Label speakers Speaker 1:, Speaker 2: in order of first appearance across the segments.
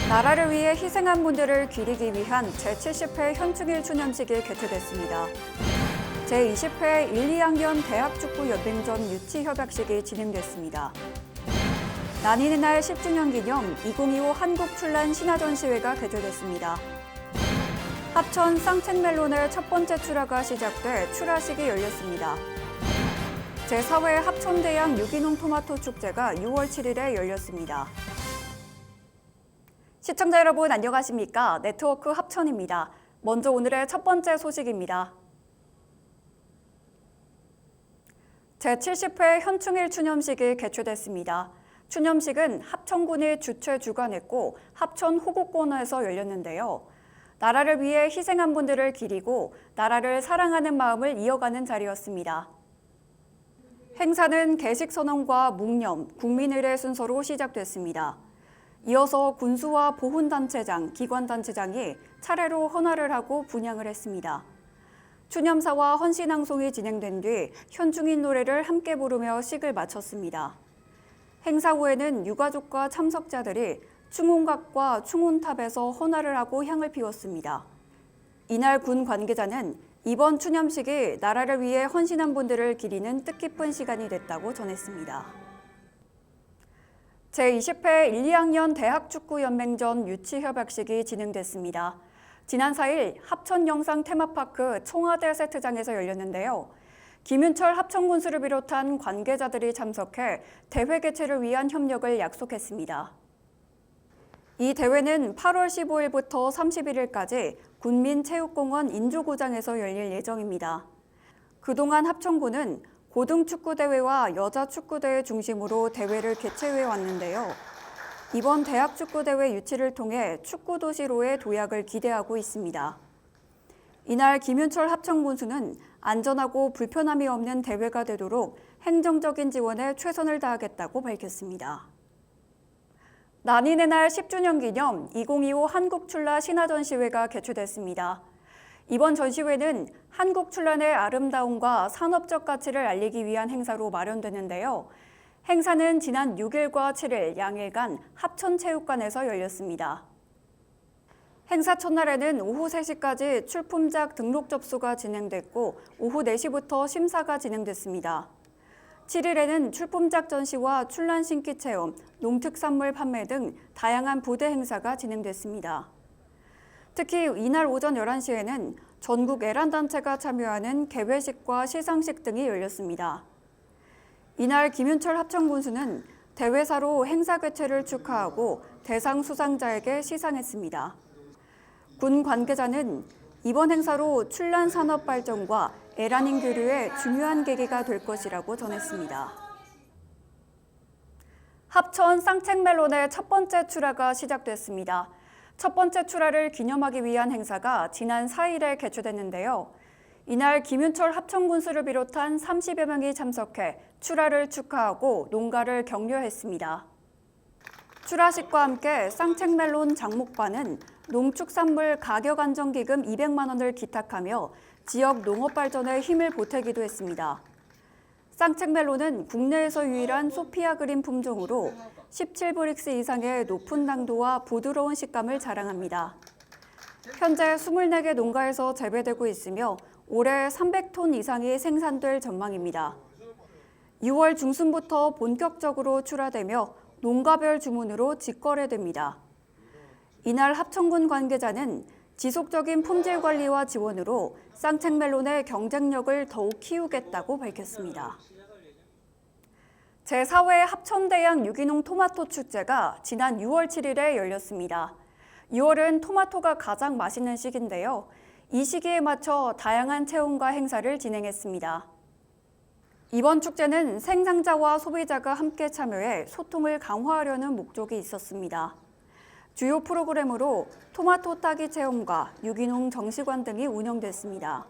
Speaker 1: 나라를 위해 희생한 분들을 기리기 위한 제70회 현충일 추념식이 개최됐습니다. 제20회 1, 2학년 대학축구연맹전 유치협약식이 진행됐습니다. 난인의 날 10주년 기념 2025 한국출란 신화전시회가 개최됐습니다. 합천 쌍책멜론의 첫 번째 출하가 시작돼 출하식이 열렸습니다. 제4회 합천대양 유기농 토마토 축제가 6월 7일에 열렸습니다. 시청자 여러분 안녕하십니까? 네트워크 합천입니다. 먼저 오늘의 첫 번째 소식입니다. 제70회 현충일 추념식이 개최됐습니다. 추념식은 합천군이 주최 주관했고 합천 호국권에서 열렸는데요. 나라를 위해 희생한 분들을 기리고 나라를 사랑하는 마음을 이어가는 자리였습니다. 행사는 개식선언과 묵념, 국민의례 순서로 시작됐습니다. 이어서 군수와 보훈단체장, 기관단체장이 차례로 헌화를 하고 분향을 했습니다. 추념사와 헌신낭송이 진행된 뒤 현충일 노래를 함께 부르며 식을 마쳤습니다. 행사 후에는 유가족과 참석자들이 충혼각과 충혼탑에서 헌화를 하고 향을 피웠습니다. 이날 군 관계자는 이번 추념식이 나라를 위해 헌신한 분들을 기리는 뜻깊은 시간이 됐다고 전했습니다. 제20회 1, 2학년 대학축구연맹전 유치협약식이 진행됐습니다. 지난 4일 합천영상 테마파크 청와대 세트장에서 열렸는데요. 김윤철 합천군수를 비롯한 관계자들이 참석해 대회 개최를 위한 협력을 약속했습니다. 이 대회는 8월 15일부터 31일까지 군민체육공원 인조구장에서 열릴 예정입니다. 그동안 합천군은 고등축구대회와 여자축구대회 중심으로 대회를 개최해 왔는데요. 이번 대학축구대회 유치를 통해 축구도시로의 도약을 기대하고 있습니다. 이날 김윤철 합천군수는 안전하고 불편함이 없는 대회가 되도록 행정적인 지원에 최선을 다하겠다고 밝혔습니다. 난인의 날 10주년 기념 2025 한국출라 신화전시회가 개최됐습니다. 이번 전시회는 한국 출란의 아름다움과 산업적 가치를 알리기 위한 행사로 마련되는데요. 행사는 지난 6일과 7일 양일간 합천체육관에서 열렸습니다. 행사 첫날에는 오후 3시까지 출품작 등록 접수가 진행됐고 오후 4시부터 심사가 진행됐습니다. 7일에는 출품작 전시와 출란 신기 체험, 농특산물 판매 등 다양한 부대 행사가 진행됐습니다. 특히 이날 오전 11시에는 전국 애란단체가 참여하는 개회식과 시상식 등이 열렸습니다. 이날 김윤철 합천군수는 대회사로 행사 개최를 축하하고 대상 수상자에게 시상했습니다. 군 관계자는 이번 행사로 출란 산업 발전과 애란인 교류에 중요한 계기가 될 것이라고 전했습니다. 합천 쌍책멜론의 첫 번째 출하가 시작됐습니다. 첫 번째 출하를 기념하기 위한 행사가 지난 4일에 개최됐는데요. 이날 김윤철 합천군수를 비롯한 30여 명이 참석해 출하를 축하하고 농가를 격려했습니다. 출하식과 함께 쌍책멜론 장목반은 농축산물 가격안정기금 200만 원을 기탁하며 지역 농업 발전에 힘을 보태기도 했습니다. 쌍책멜론은 국내에서 유일한 소피아 그린 품종으로 17브릭스 이상의 높은 당도와 부드러운 식감을 자랑합니다. 현재 24개 농가에서 재배되고 있으며 올해 300톤 이상이 생산될 전망입니다. 6월 중순부터 본격적으로 출하되며 농가별 주문으로 직거래됩니다. 이날 합천군 관계자는 지속적인 품질 관리와 지원으로 쌍책멜론의 경쟁력을 더욱 키우겠다고 밝혔습니다. 제4회 합천대양 유기농 토마토 축제가 지난 6월 7일에 열렸습니다. 6월은 토마토가 가장 맛있는 시기인데요. 이 시기에 맞춰 다양한 체험과 행사를 진행했습니다. 이번 축제는 생산자와 소비자가 함께 참여해 소통을 강화하려는 목적이 있었습니다. 주요 프로그램으로 토마토 따기 체험과 유기농 정시관 등이 운영됐습니다.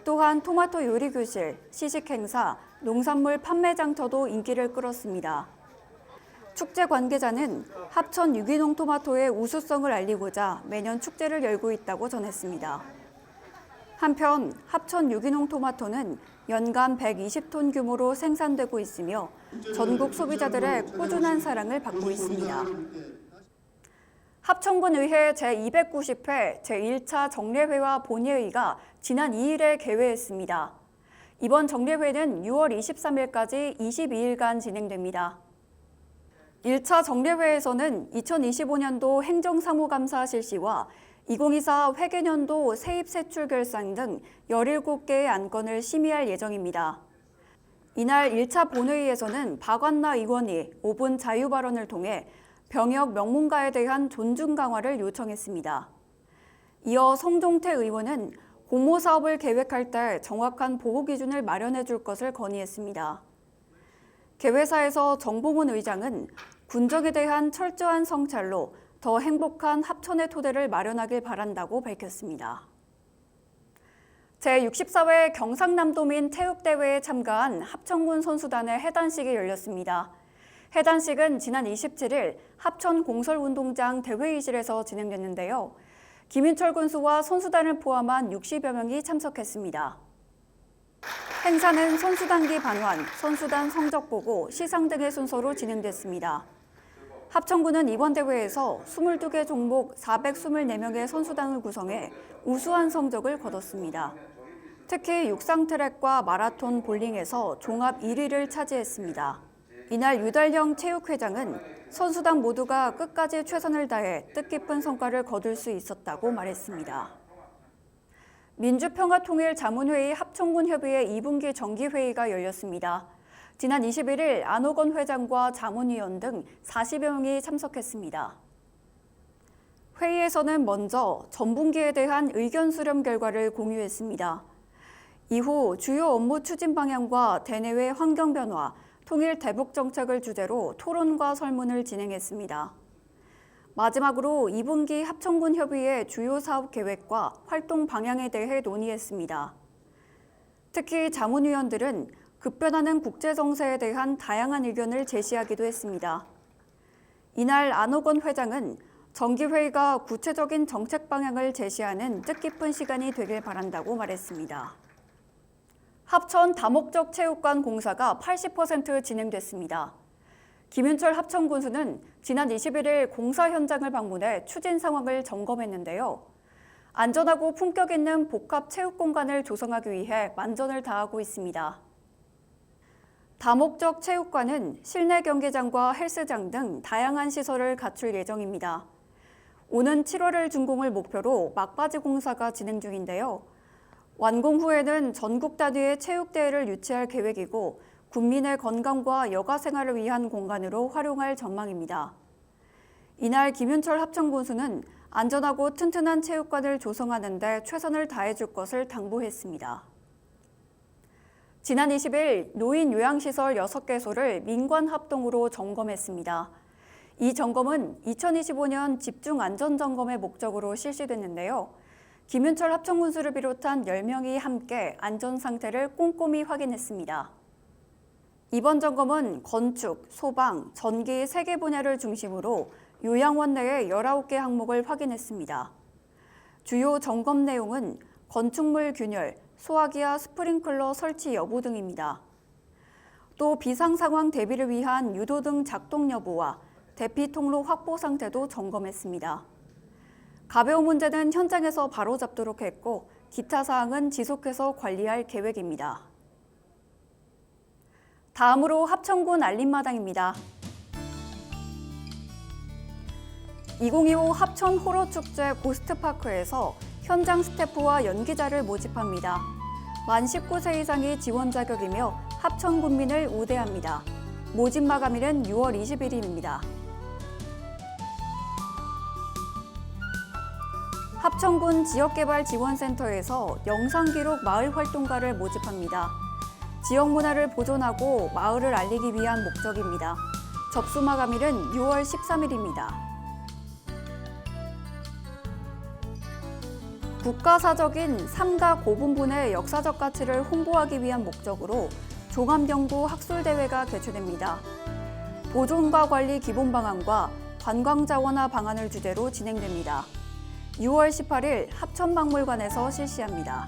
Speaker 1: 또한 토마토 요리 교실, 시식 행사, 농산물 판매 장터도 인기를 끌었습니다. 축제 관계자는 합천 유기농 토마토의 우수성을 알리고자 매년 축제를 열고 있다고 전했습니다. 한편 합천 유기농 토마토는 연간 120톤 규모로 생산되고 있으며 전국 소비자들의 꾸준한 사랑을 받고 있습니다. 합천군의회 제290회 제1차 정례회와 본회의가 지난 2일에 개회했습니다. 이번 정례회는 6월 23일까지 22일간 진행됩니다. 1차 정례회에서는 2025년도 행정사무감사 실시와 2024 회계년도 세입세출 결산 등 17개의 안건을 심의할 예정입니다. 이날 1차 본회의에서는 박완나 의원이 5분 자유발언을 통해 병역 명문가에 대한 존중 강화를 요청했습니다. 이어 성종태 의원은 공모사업을 계획할 때 정확한 보고 기준을 마련해 줄 것을 건의했습니다. 개회사에서 정봉훈 의장은 군정에 대한 철저한 성찰로 더 행복한 합천의 토대를 마련하길 바란다고 밝혔습니다. 제64회 경상남도민 체육대회에 참가한 합천군 선수단의 해단식이 열렸습니다. 해단식은 지난 27일 합천 공설운동장 대회의실에서 진행됐는데요. 김윤철 군수와 선수단을 포함한 60여 명이 참석했습니다. 행사는 선수단기 반환, 선수단 성적 보고, 시상 등의 순서로 진행됐습니다. 합천군은 이번 대회에서 22개 종목 424명의 선수단을 구성해 우수한 성적을 거뒀습니다. 특히 육상 트랙과 마라톤 볼링에서 종합 1위를 차지했습니다. 이날 유달령 체육회장은 선수단 모두가 끝까지 최선을 다해 뜻깊은 성과를 거둘 수 있었다고 말했습니다. 민주평화통일자문회의 합천군협의회 2분기 정기회의가 열렸습니다. 지난 21일 안호건 회장과 자문위원 등 40여 명이 참석했습니다. 회의에서는 먼저 전분기에 대한 의견 수렴 결과를 공유했습니다. 이후 주요 업무 추진 방향과 대내외 환경 변화, 통일 대북 정책을 주제로 토론과 설문을 진행했습니다. 마지막으로 2분기 합천군 협의회 주요 사업 계획과 활동 방향에 대해 논의했습니다. 특히 자문위원들은 급변하는 국제 정세에 대한 다양한 의견을 제시하기도 했습니다. 이날 안호건 회장은 정기회의가 구체적인 정책 방향을 제시하는 뜻깊은 시간이 되길 바란다고 말했습니다. 합천 다목적 체육관 공사가 80% 진행됐습니다. 김윤철 합천군수는 지난 21일 공사 현장을 방문해 추진 상황을 점검했는데요. 안전하고 품격 있는 복합 체육 공간을 조성하기 위해 만전을 다하고 있습니다. 다목적 체육관은 실내 경기장과 헬스장 등 다양한 시설을 갖출 예정입니다. 오는 7월을 준공을 목표로 막바지 공사가 진행 중인데요. 완공 후에는 전국 단위의 체육대회를 유치할 계획이고 국민의 건강과 여가 생활을 위한 공간으로 활용할 전망입니다. 이날 김윤철 합천군수는 안전하고 튼튼한 체육관을 조성하는 데 최선을 다해줄 것을 당부했습니다. 지난 20일 노인 요양시설 6개소를 민관 합동으로 점검했습니다. 이 점검은 2025년 집중안전점검의 목적으로 실시됐는데요. 김윤철 합천군수를 비롯한 10명이 함께 안전 상태를 꼼꼼히 확인했습니다. 이번 점검은 건축, 소방, 전기 3개 분야를 중심으로 요양원 내의 19개 항목을 확인했습니다. 주요 점검 내용은 건축물 균열, 소화기와 스프링클러 설치 여부 등입니다. 또 비상 상황 대비를 위한 유도등 작동 여부와 대피 통로 확보 상태도 점검했습니다. 가벼운 문제는 현장에서 바로잡도록 했고 기타 사항은 지속해서 관리할 계획입니다. 다음으로 합천군 알림마당입니다. 2025 합천 호러축제 고스트파크에서 현장 스태프와 연기자를 모집합니다. 만 19세 이상이 지원 자격이며 합천 군민을 우대합니다. 모집 마감일은 6월 20일입니다. 합천군 지역개발지원센터에서 영상기록 마을활동가를 모집합니다. 지역 문화를 보존하고 마을을 알리기 위한 목적입니다. 접수 마감일은 6월 13일입니다. 국가사적인 삼가 고분분의 역사적 가치를 홍보하기 위한 목적으로 종합연구 학술대회가 개최됩니다. 보존과 관리 기본 방안과 관광자원화 방안을 주제로 진행됩니다. 6월 18일 합천박물관에서 실시합니다.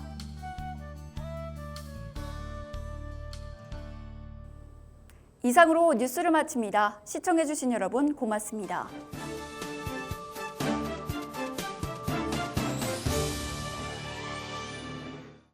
Speaker 1: 이상으로 뉴스를 마칩니다. 시청해주신 여러분 고맙습니다.